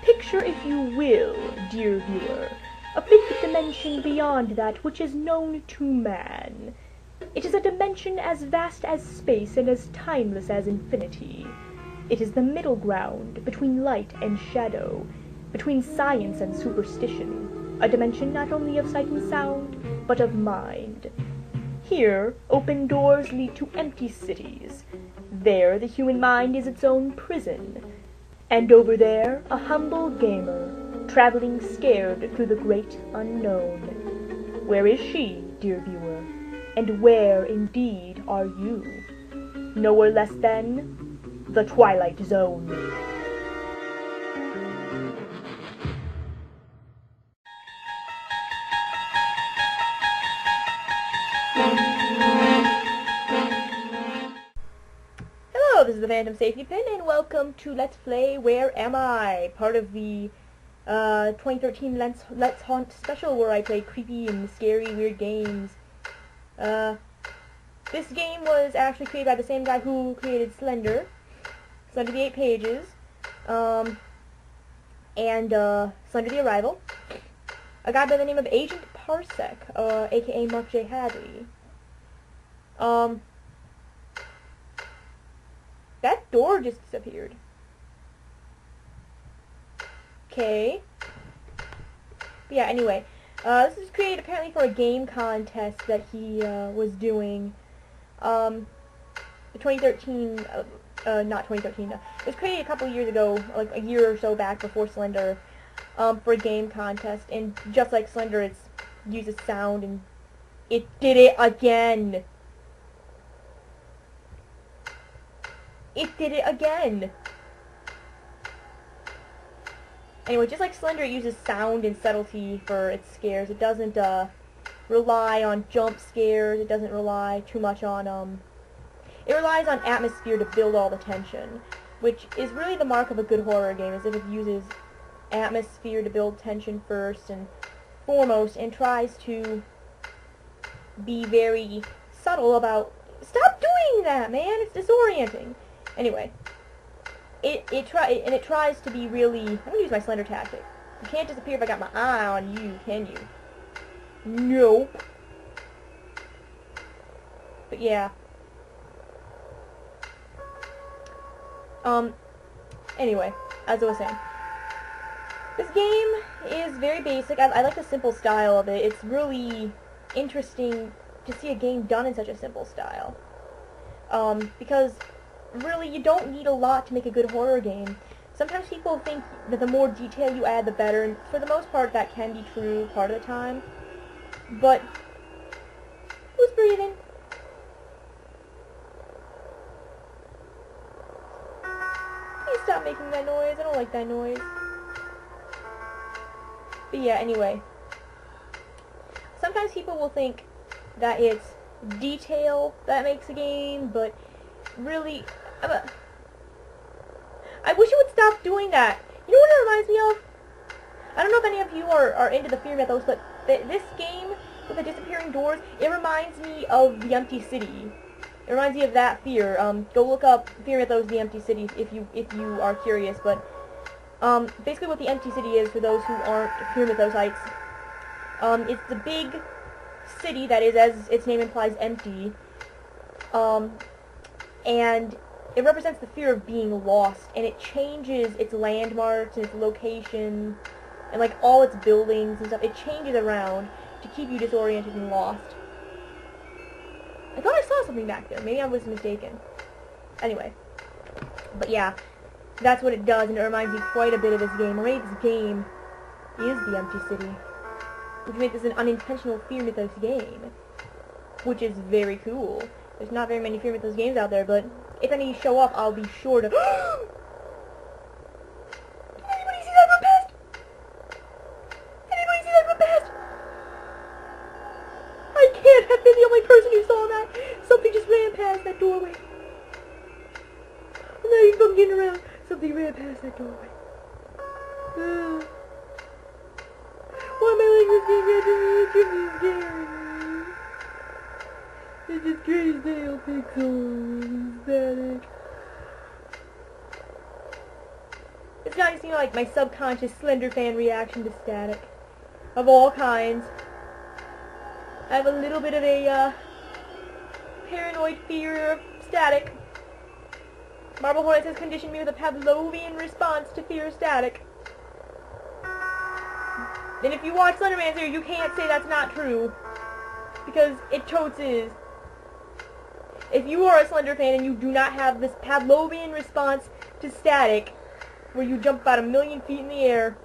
Picture, if you will, dear viewer, a fifth dimension beyond that which is known to man. It is a dimension as vast as space and as timeless as infinity. It is the middle ground between light and shadow, between science and superstition, a dimension not only of sight and sound, but of mind. Here, open doors lead to empty cities. There, the human mind is its own prison. And over there, a humble gamer, traveling scared through the great unknown. Where is she, dear viewer? And where, indeed, are you? Nowhere less than the Twilight Zone. Hello, this is the Phantom Safety Pin, and welcome to Let's Play Where Am I? Part of the 2013 Let's Haunt special, where I play creepy and scary, weird games. This game was actually created by the same guy who created Slender. Slender the 8 Pages, and Slender the Arrival. A guy by the name of Agent Parsec, aka Mark J. Hadley. That door just disappeared. Okay. Yeah, anyway. This was created apparently for a game contest that he was doing. The 2013, not 2013, it was created a couple years ago, like a year or so back before Slender, for a game contest. And just like Slender, it uses sound, and it did it again. It did it again! Anyway, just like Slender, it uses sound and subtlety for its scares. It doesn't, rely on jump scares. It doesn't rely too much on, it relies on atmosphere to build all the tension, which is really the mark of a good horror game, is if it uses atmosphere to build tension first and foremost, and tries to be very subtle about, stop doing that, man! It's disorienting! Anyway, it tries to be really, I'm gonna use my Slender tactic. You can't disappear if I got my eye on you, can you? Nope. But yeah. Anyway, as I was saying, this game is very basic. I like the simple style of it. It's really interesting to see a game done in such a simple style. Because really, you don't need a lot to make a good horror game. Sometimes people think that the more detail you add, the better, and for the most part, that can be true part of the time. But, who's breathing? Please stop making that noise. I don't like that noise. But yeah, anyway. Sometimes people will think that it's detail that makes a game, but really, I wish you would stop doing that. You know what it reminds me of? I don't know if any of you are into the fear mythos, but this game with the disappearing doors, it reminds me of the Empty City. It reminds me of that fear. Go look up Fear Mythos, the Empty City, if you are curious. But basically, what the Empty City is, for those who aren't Fear Mythosites, it's the big city that is, as its name implies, empty. And it represents the fear of being lost, and it changes its landmarks and its location, and like all its buildings and stuff. It changes around to keep you disoriented and lost. I thought I saw something back there. Maybe I was mistaken. Anyway. But yeah, that's what it does, and it reminds me quite a bit of this game. Already this game is the Empty City, which makes this an unintentional Fear Mythos game, which is very cool. There's not very many Fear Mythos games out there, but if any show up, I'll be sure to... Did anybody see that run past? Did anybody see that run past? I can't have been the only person who saw that. Something just ran past that doorway. I'm not even fucking getting around. Something ran past that doorway. Why my language getting red to me? It's really scary. It's just Graysdale pixels, static. It's nice, you know, like my subconscious Slender fan reaction to static. Of all kinds. I have a little bit of a, paranoid fear of static. Marble Hornets has conditioned me with a Pavlovian response to fear of static. And if you watch Slenderman series, you can't say that's not true. Because it totes is. If you are a Slender fan and you do not have this Pavlovian response to static, where you jump about 1,000,000 feet in the air,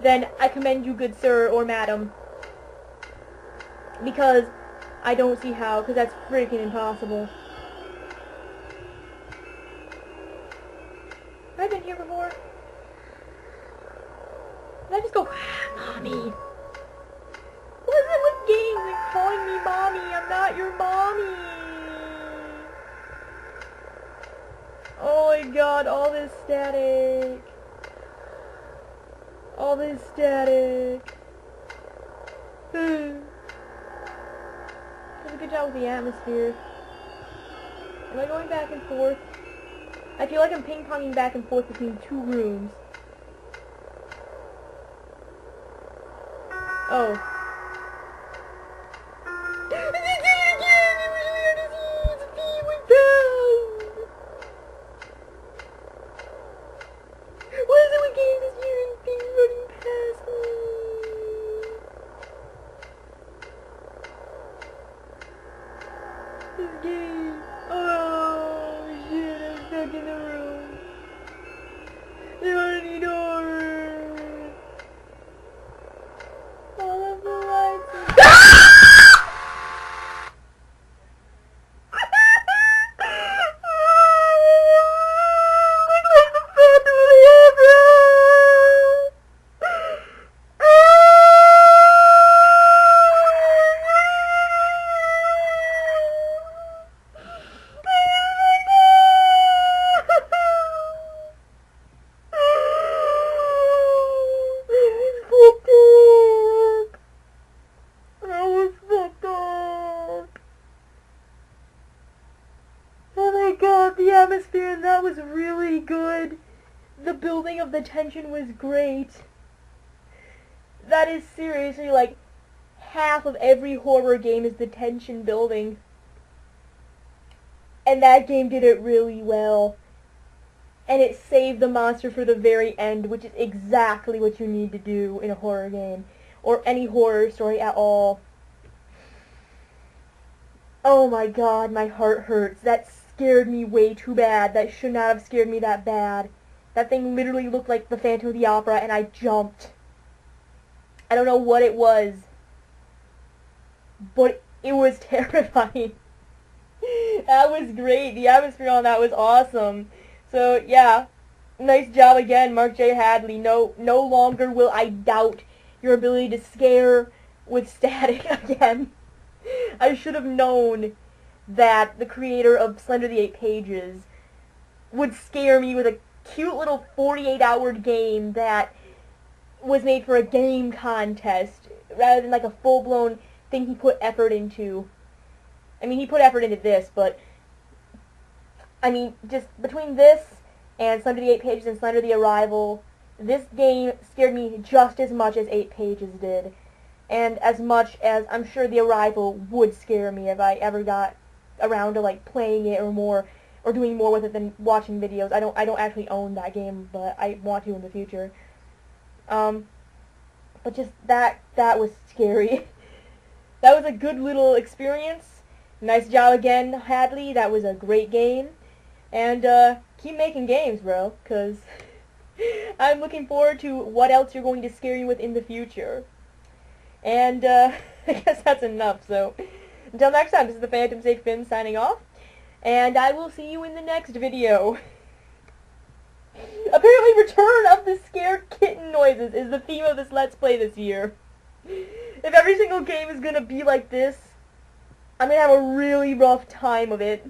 then I commend you, good sir or madam. Because I don't see how, because that's freaking impossible. Have I been here before? Did I just go, Mommy? What is it with games and calling me Mommy? I'm not your mommy. Oh my god, all this static. All this static. Does a good job with the atmosphere. Am I going back and forth? I feel like I'm ping-ponging back and forth between two rooms. Oh. What is it with games this year and things running past me? This game. Oh shit, I'm stuck in the room. There aren't any doors. All of the lights are... The atmosphere in that was really good. The building of the tension was great. That is seriously like half of every horror game is the tension building. And that game did it really well. And it saved the monster for the very end, which is exactly what you need to do in a horror game. Or any horror story at all. Oh my god, my heart hurts. That scared me way too bad. That should not have scared me that bad. That thing literally looked like the Phantom of the Opera, and I jumped. I don't know what it was, but it was terrifying. That was great. The atmosphere on that was awesome. So, yeah, nice job again, Mark J. Hadley. No longer will I doubt your ability to scare with static again. I should have known that the creator of Slender the 8 Pages would scare me with a cute little 48-hour game that was made for a game contest rather than like a full-blown thing he put effort into. I mean, he put effort into this, but I mean, just between this and Slender the 8 Pages and Slender the Arrival, this game scared me just as much as 8 Pages did. And as much as I'm sure the Arrival would scare me if I ever got around to like playing it or doing more with it than watching videos. I don't actually own that game, but I want to in the future. But just that was scary. That was a good little experience. Nice job again, Hadley. That was a great game. And keep making games, bro, 'cause I'm looking forward to what else you're going to scare you with in the future. And I guess that's enough, so until next time, this is the Phantom Sake Finn signing off, and I will see you in the next video. Apparently Return of the Scared Kitten Noises is the theme of this Let's Play this year. If every single game is gonna be like this, I'm gonna have a really rough time of it.